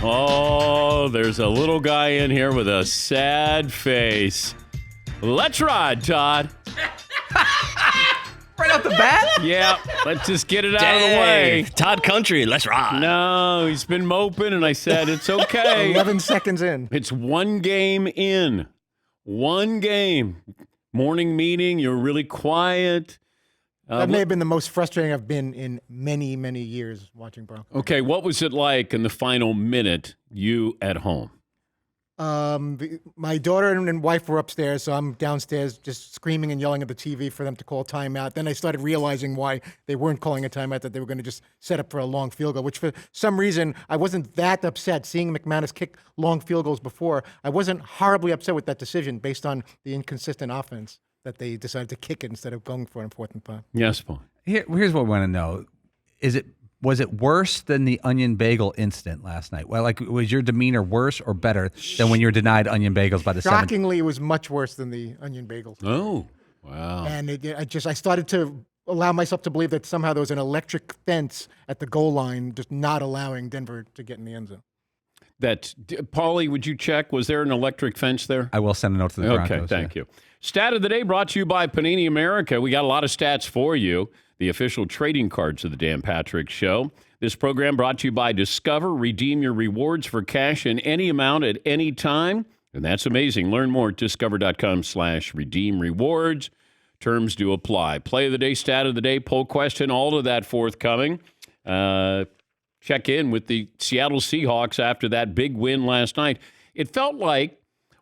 Oh, there's a little guy in here with a sad face. Let's ride, Todd. Right off the bat? Yeah, let's just get it out of the way. Todd Country, let's ride. No, he's been moping, and I said, it's okay. 11 seconds in. It's one game in. One game. Morning meeting, you're really quiet. That may have been the most frustrating I've been in many, many years watching Broncos. Okay, what was it like in the final minute, you at home? My daughter and wife were upstairs, so I'm downstairs just screaming and yelling at the TV for them to call timeout. Then I started realizing why they weren't calling a timeout, that they were going to just set up for a long field goal, which for some reason I wasn't that upset. Seeing McManus kick long field goals before, I wasn't horribly upset with that decision based on the inconsistent offense that they decided to kick it instead of going for it in 4th and 5. Yes, Paul. Here's what we want to know. Was it worse than the onion bagel incident last night? Well, was your demeanor worse or better than when you were denied onion bagels by the 7th? Shockingly, it was much worse than the onion bagels. Oh, wow. And I started to allow myself to believe that somehow there was an electric fence at the goal line just not allowing Denver to get in the end zone. Paulie, would you check? Was there an electric fence there? I will send a note to the Broncos. Okay, thank you. Stat of the day brought to you by Panini America. We got a lot of stats for you. The official trading cards of the Dan Patrick Show. This program brought to you by Discover. Redeem your rewards for cash in any amount at any time. And that's amazing. Learn more at discover.com/redeem rewards. Terms do apply. Play of the day, stat of the day, poll question, all of that forthcoming. Check in with the Seattle Seahawks after that big win last night. It felt like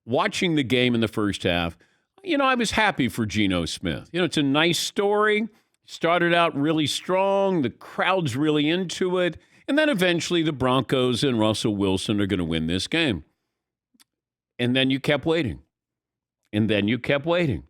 watching the game in the first half, I was happy for Geno Smith. It's a nice story. Started out really strong. The crowd's really into it. And then eventually the Broncos and Russell Wilson are going to win this game. And then you kept waiting. And then you kept waiting.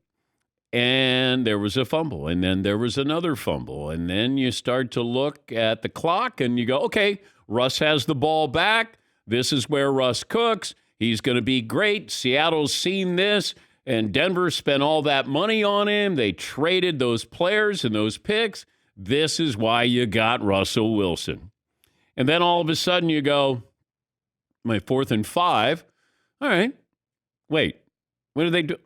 And there was a fumble. And then there was another fumble. And then you start to look at the clock and you go, okay, Russ has the ball back. This is where Russ cooks. He's going to be great. Seattle's seen this. And Denver spent all that money on him. They traded those players and those picks. This is why you got Russell Wilson. And then all of a sudden you go, my 4th and 5. All right. Wait, what do they do?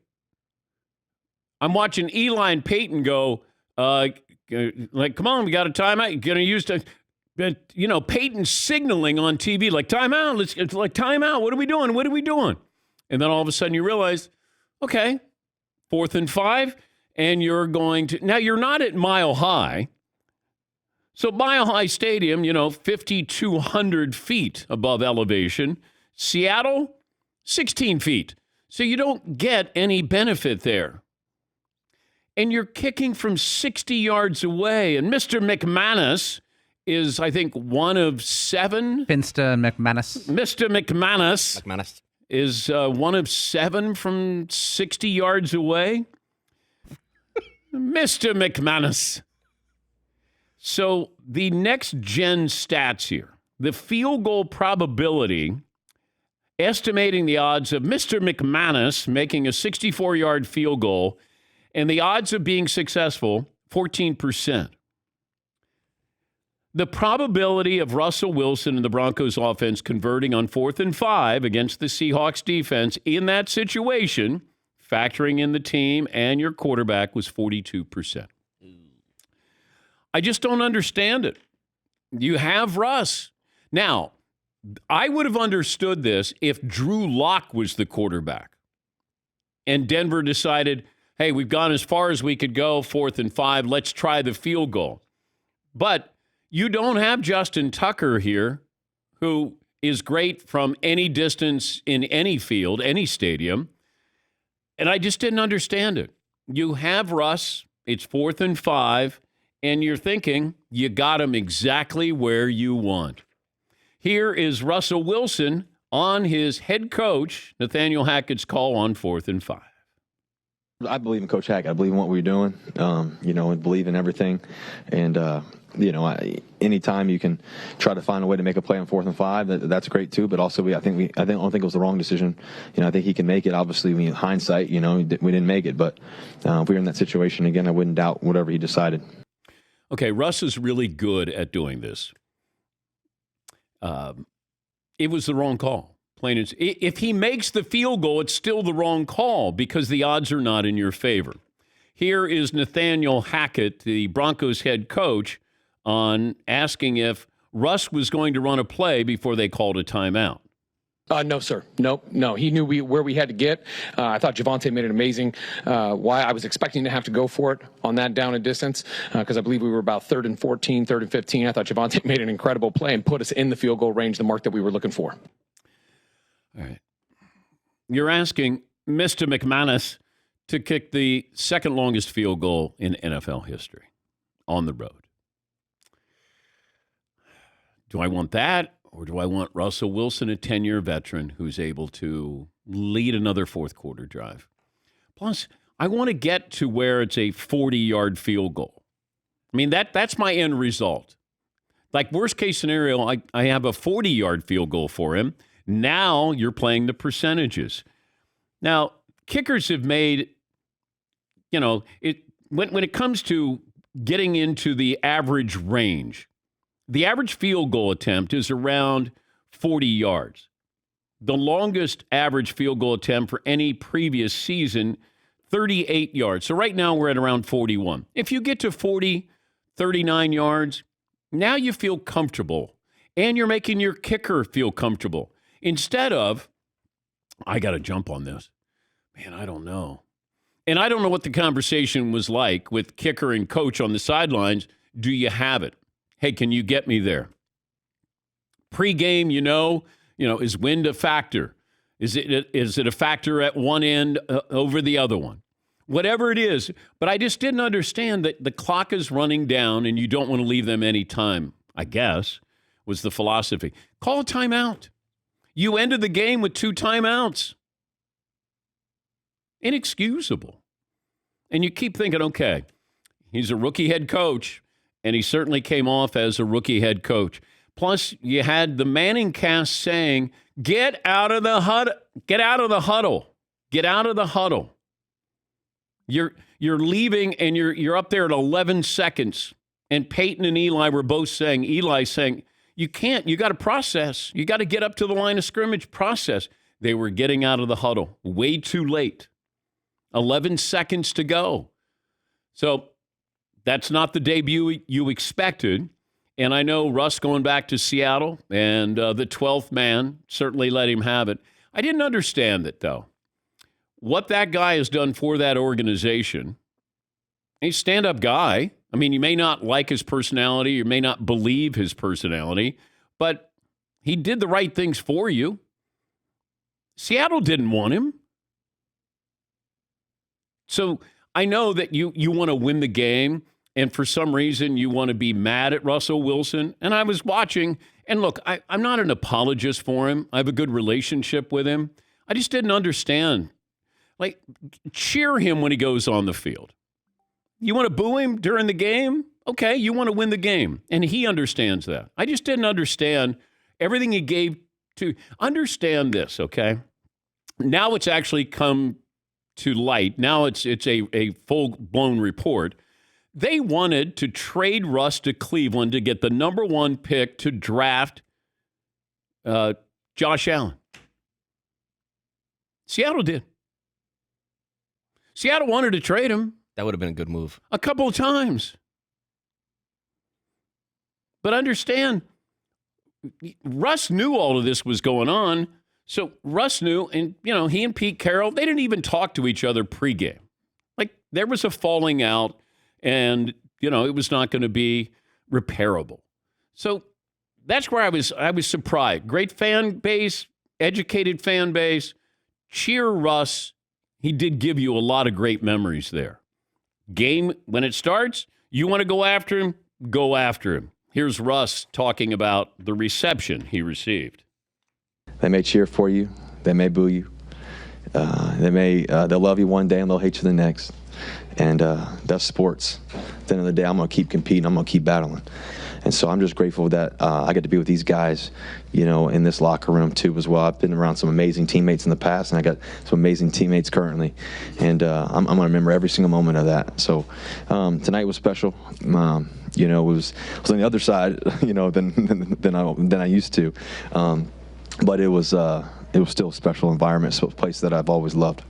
I'm watching Eli and Peyton go, come on, we got a timeout. You're going to use Peyton signaling on TV, like, timeout. It's like, timeout. What are we doing? What are we doing? And then all of a sudden you realize, okay, 4th and 5, and you're going to – now, you're not at Mile High. So Mile High Stadium, 5,200 feet above elevation. Seattle, 16 feet. So you don't get any benefit there. And you're kicking from 60 yards away. And Mr. McManus is, I think, one of 7. Finsta McManus. Mr. McManus is one of 7 from 60 yards away. Mr. McManus. So the next gen stats here, the field goal probability, estimating the odds of Mr. McManus making a 64-yard field goal, and the odds of being successful, 14%. The probability of Russell Wilson and the Broncos offense converting on 4th and 5 against the Seahawks defense in that situation, factoring in the team and your quarterback, was 42%. I just don't understand it. You have Russ. Now, I would have understood this if Drew Lock was the quarterback and Denver decided, hey, we've gone as far as we could go, 4th and 5, let's try the field goal. But you don't have Justin Tucker here, who is great from any distance in any field, any stadium. And I just didn't understand it. You have Russ, it's 4th and 5, and you're thinking you got him exactly where you want. Here is Russell Wilson on his head coach, Nathaniel Hackett's call on 4th and 5. I believe in Coach Hackett. I believe in what we're doing, and believe in everything. And, anytime you can try to find a way to make a play on 4th and 5, that's great too. But also, I don't think it was the wrong decision. I think he can make it. Obviously, in hindsight, we didn't make it. But if we were in that situation again, I wouldn't doubt whatever he decided. Okay, Russ is really good at doing this. It was the wrong call. Plain and if he makes the field goal, it's still the wrong call because the odds are not in your favor. Here is Nathaniel Hackett, the Broncos head coach, on asking if Russ was going to run a play before they called a timeout. No, sir. No. He knew where we had to get. I thought Javonte made an amazing. Why I was expecting to have to go for it on that down and distance because I believe we were about 3rd and 14, 3rd and 15. I thought Javonte made an incredible play and put us in the field goal range, the mark that we were looking for. All right. You're asking Mr. McManus to kick the second longest field goal in NFL history on the road. Do I want that, or do I want Russell Wilson, a 10-year veteran who's able to lead another fourth quarter drive? Plus, I want to get to where it's a 40-yard field goal. I mean, that's my end result. Like, worst case scenario, I have a 40-yard field goal for him. Now you're playing the percentages. Now, kickers have made, when it comes to getting into the average range, the average field goal attempt is around 40 yards. The longest average field goal attempt for any previous season, 38 yards. So right now we're at around 41. If you get to 40, 39 yards, now you feel comfortable, and you're making your kicker feel comfortable. Instead of, I got to jump on this. Man, I don't know. And I don't know what the conversation was like with kicker and coach on the sidelines. Do you have it? Hey, can you get me there? Pre-game, is wind a factor? Is it a factor at one end over the other one? Whatever it is. But I just didn't understand that the clock is running down and you don't want to leave them any time, I guess, was the philosophy. Call a timeout. You ended the game with 2 timeouts. Inexcusable. And you keep thinking, okay, he's a rookie head coach, and he certainly came off as a rookie head coach. Plus, you had the Manning cast saying, get out of the huddle. Get out of the huddle. Get out of the huddle. You're leaving, and you're up there at 11 seconds. And Peyton and Eli were both saying, you can't. You got to process. You got to get up to the line of scrimmage, process. They were getting out of the huddle way too late. 11 seconds to go. So that's not the debut you expected. And I know Russ going back to Seattle and the 12th man certainly let him have it. I didn't understand it, though. What that guy has done for that organization, he's a stand-up guy. I mean, you may not like his personality, you may not believe his personality, but he did the right things for you. Seattle didn't want him. So I know that you want to win the game, and for some reason you want to be mad at Russell Wilson. And I was watching, and look, I'm not an apologist for him. I have a good relationship with him. I just didn't understand. Like, cheer him when he goes on the field. You want to boo him during the game? Okay, you want to win the game. And he understands that. I just didn't understand everything he gave to. Understand this, okay? Now it's actually come to light. Now it's a full-blown report. They wanted to trade Russ to Cleveland to get the number 1 pick to draft Josh Allen. Seattle did. Seattle wanted to trade him. That would have been a good move. A couple of times. But understand, Russ knew all of this was going on. So Russ knew, and, he and Pete Carroll, they didn't even talk to each other pregame. Like, there was a falling out, and, it was not going to be repairable. So that's where I was surprised. Great fan base, educated fan base. Cheer Russ. He did give you a lot of great memories there. Game, when it starts, you want to go after him, go after him. Here's Russ talking about the reception he received. They may cheer for you. They may boo you. They'll love you one day and they'll hate you the next. And that's sports. At the end of the day, I'm going to keep competing. I'm going to keep battling. And so I'm just grateful that I get to be with these guys, in this locker room too as well. I've been around some amazing teammates in the past, and I got some amazing teammates currently. And I'm going to remember every single moment of that. So tonight was special. It was on the other side, than I used to. but it was still a special environment, so a place that I've always loved.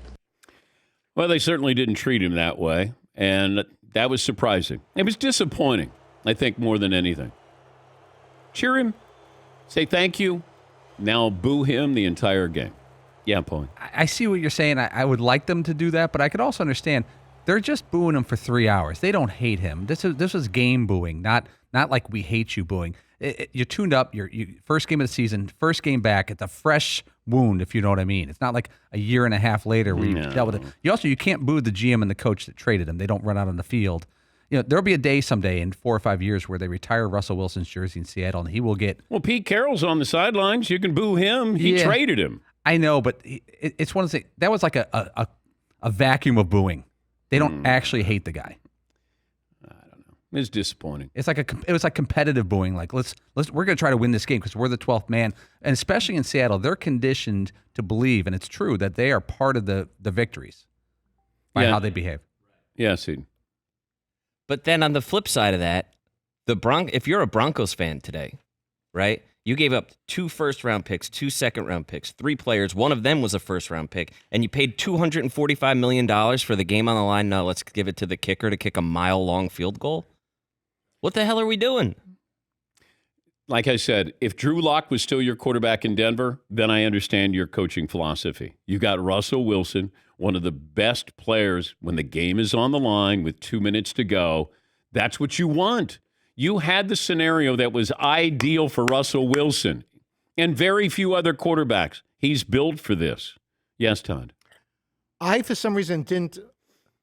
Well, they certainly didn't treat him that way, and that was surprising. It was disappointing, I think, more than anything. Cheer him, say thank you, now boo him the entire game. Yeah, Paulie. I see what you're saying. I would like them to do that, but I could also understand they're just booing him for 3 hours. They don't hate him. This was game booing, not like we hate you booing. You tuned up. You first game of the season, first game back. It's a fresh wound, if you know what I mean. It's not like a year and a half later where you dealt with it. You can't boo the GM and the coach that traded him. They don't run out on the field. There'll be a day someday in 4 or 5 years where they retire Russell Wilson's jersey in Seattle, and he will get. Well, Pete Carroll's on the sidelines. You can boo him. He traded him. I know, but it's one of the things. That was like a vacuum of booing. They don't actually hate the guy. I don't know. It's disappointing. It was like competitive booing. Like we're going to try to win this game because we're the 12th man. And especially in Seattle, they're conditioned to believe, and it's true, that they are part of the victories by how they behave. Yeah, see. But then on the flip side of that, if you're a Broncos fan today, right? You gave up 2 first-round picks, 2 second-round picks, 3 players. One of them was a first-round pick, and you paid $245 million for the game on the line. Now let's give it to the kicker to kick a mile-long field goal. What the hell are we doing? Like I said, if Drew Lock was still your quarterback in Denver, then I understand your coaching philosophy. You got Russell Wilson, one of the best players when the game is on the line with 2 minutes to go. That's what you want. You had the scenario that was ideal for Russell Wilson and very few other quarterbacks. He's built for this. Yes, Todd. I, for some reason, didn't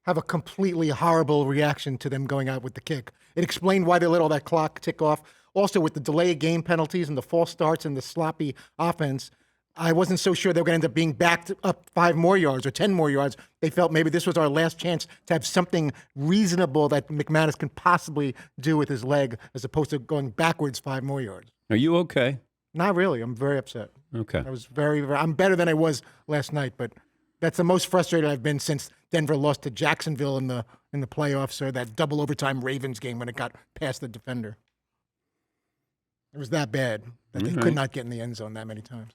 have a completely horrible reaction to them going out with the kick. It explained why they let all that clock tick off. Also, with the delay of game penalties and the false starts and the sloppy offense, I wasn't so sure they were going to end up being backed up 5 more yards or 10 more yards. They felt maybe this was our last chance to have something reasonable that McManus can possibly do with his leg, as opposed to going backwards 5 more yards. Are you okay? Not really. I'm very upset. Okay. I was I'm better than I was last night, but that's the most frustrated I've been since Denver lost to Jacksonville in the playoffs, or that double overtime Ravens game when it got past the defender. It was that bad that they could not get in the end zone that many times.